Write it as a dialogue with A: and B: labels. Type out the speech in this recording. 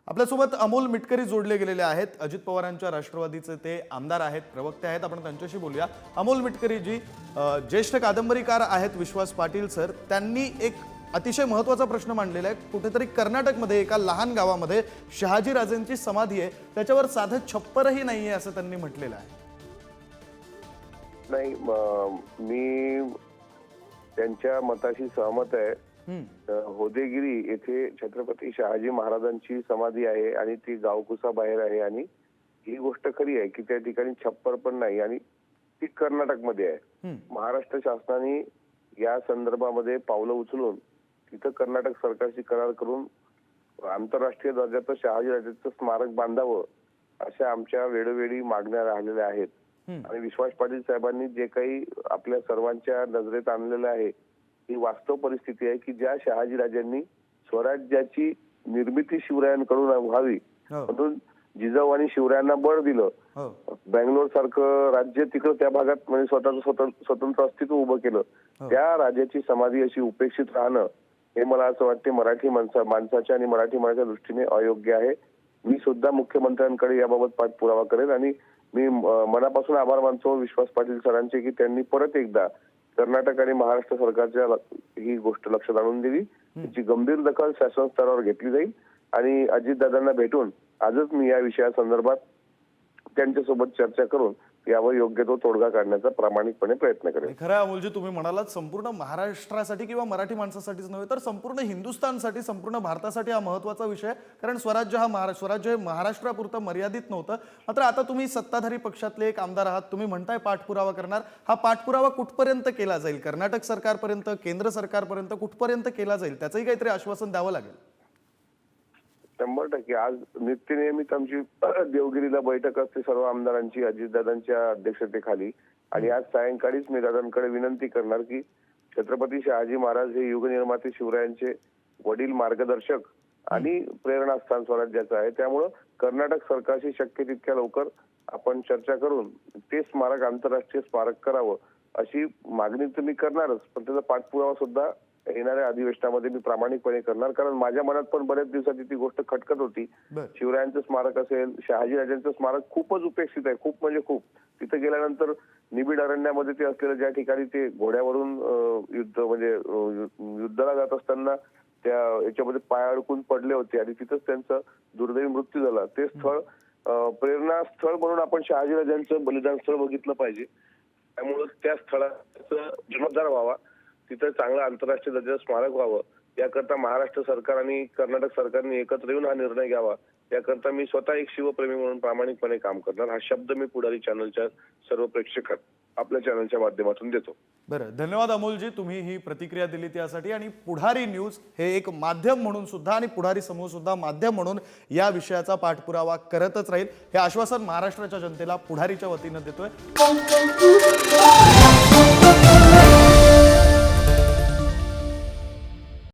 A: आपल्यासोबत अमोल मिटकरी जोडले गेलेले आहेत। अजित पवारांच्या राष्ट्रवादीचे ते आमदार आहेत, प्रवक्ते आहेत। आपण त्यांच्याशी बोलूया। अमोल मिटकरी जी ज्येष्ठ कादंबरीकार आहेत विश्वास पाटील सर, त्यांनी एक अतिशय महत्त्वाचा प्रश्न मांडलेला आहे। कुठेतरी कर्नाटकमध्ये एका लहान गावामध्ये शहाजी राजेंची समाधी आहे, त्याच्यावर साधं छप्परही नाहीये असं त्यांनी म्हटलेलं आहे।
B: नाही, मी त्यांच्या मताशी सहमत आहे। होदेगिरी येथे छत्रपती शहाजी महाराजांची समाधी आहे आणि ती गावकुसा बाहेर आहे आणि ही गोष्ट खरी आहे की त्या ठिकाणी छप्पर पण नाही आणि ती कर्नाटकमध्ये आहे। महाराष्ट्र शासनाने या संदर्भामध्ये पावलं उचलून तिथं कर्नाटक सरकारशी करार करून आंतरराष्ट्रीय दर्जाचं शहाजी राजांचं स्मारक बांधावं अशा आमच्या वेळोवेळी मागण्या राहिलेल्या आहेत। आणि विश्वास पाटील साहेबांनी जे काही आपल्या सर्वांच्या नजरेत आणलेलं आहे ही वास्तव परिस्थिती आहे की ज्या शहाजी राजांनी स्वराज्याची निर्मिती शिवरायांकडून व्हावी म्हणून जिजाऊ आणि शिवरायांना बळ दिलं, बेंगलोर सारखं राज्य तिकडं त्या भागात म्हणजे स्वतःचं स्वतंत्र अस्तित्व उभं केलं, त्या राजाची समाधी अशी उपेक्षित राहणं हे मला असं वाटते मराठी माणसाच्या आणि मराठी माणसाच्या दृष्टीने अयोग्य आहे। मी सुद्धा मुख्यमंत्र्यांकडे याबाबत पाठपुरावा करेन आणि मी मनापासून आभार मानतो विश्वास पाटील सरांचे की त्यांनी परत एकदा कर्नाटक आणि महाराष्ट्र सरकारच्या ही गोष्ट लक्षात आणून दिली। त्याची गंभीर दखल शासन स्तरावर घेतली जाईल आणि अजितदादांना भेटून आजच मी या विषयासंदर्भात त्यांच्यासोबत चर्चा करून यावर योग्य तो तोडगा काढण्याचा प्रामाणिकपणे प्रयत्न करेन।
A: खरं अमोलजी, तुम्ही म्हणालात संपूर्ण महाराष्ट्रासाठी किंवा मराठी माणसासाठीच नव्हे तर संपूर्ण हिंदुस्थानसाठी, संपूर्ण भारतासाठी हा महत्त्वाचा विषय, कारण स्वराज्य हे महाराष्ट्रापुरतं मर्यादित नव्हतं। मात्र आता तुम्ही सत्ताधारी पक्षातले एक आमदार आहात, तुम्ही म्हणताय पाठपुरावा करणार। हा पाठपुरावा कुठपर्यंत केला जाईल? कर्नाटक सरकारपर्यंत, केंद्र सरकारपर्यंत कुठपर्यंत केला जाईल? त्याचंही काहीतरी आश्वासन द्यावं लागेल।
B: 100% आज नित्यनियमित आमची देवगिरीला बैठक असते सर्व आमदारांची अजितदादांच्या अध्यक्षतेखाली आणि आज सायंकाळीच मी दादांकडे विनंती करणार की छत्रपती शहाजी महाराज हे युगनिर्माते शिवरायांचे वडील, मार्गदर्शक आणि प्रेरणास्थान स्वराज्याचं आहे। त्यामुळे कर्नाटक सरकारशी शक्य तितक्या लवकर आपण चर्चा करून ते स्मारक आंतरराष्ट्रीय स्मारक करावं अशी मागणी तर मी करणारच, पण त्याचा पाठपुरावा सुद्धा येणाऱ्या अधिवेशनामध्ये मी प्रामाणिकपणे करणार। कारण माझ्या मनात पण बऱ्याच दिवसाची ती गोष्ट खटकत होती। शिवरायांचं स्मारक असेल, शहाजी राजांचं स्मारक खूपच उपेक्षित आहे, खूप म्हणजे खूप। तिथे गेल्यानंतर निबिड अरण्यामध्ये ते असलेलं ज्या ठिकाणी ते घोड्यावरून युद्ध म्हणजे युद्धाला जात असताना त्या याच्यामध्ये पाय अडकून पडले होते आणि तिथंच त्यांचा दुर्दैवी मृत्यू झाला, ते स्थळ प्रेरणा स्थळ म्हणून आपण शहाजी राजांचं बलिदान स्थळ बघितलं पाहिजे। त्यामुळे त्या स्थळाचा जीर्णोद्धार व्हावा, तिथं चांगलं आंतरराष्ट्रीय दर्जाचं स्मारक व्हावं याकरता महाराष्ट्र सरकार आणि कर्नाटक सरकारने एकत्र येऊन हा निर्णय घ्यावा याकरता मी स्वतः एक शिवप्रेमी म्हणून प्रामाणिकपणे काम करणार। हा शब्द मी पुढारी चॅनलच्या सर्व प्रेक्षक आपल्या चॅनलच्या माध्यमातून देतो।
A: बरं, धन्यवाद अमोलजी, तुम्ही ही प्रतिक्रिया दिली त्यासाठी। आणि पुढारी न्यूज हे एक माध्यम म्हणून सुद्धा आणि पुढारी समूह सुद्धा माध्यम म्हणून या विषयाचा पाठपुरावा करतच राहील, हे आश्वासन महाराष्ट्राच्या जनतेला पुढारीच्या वतीनं देतोय।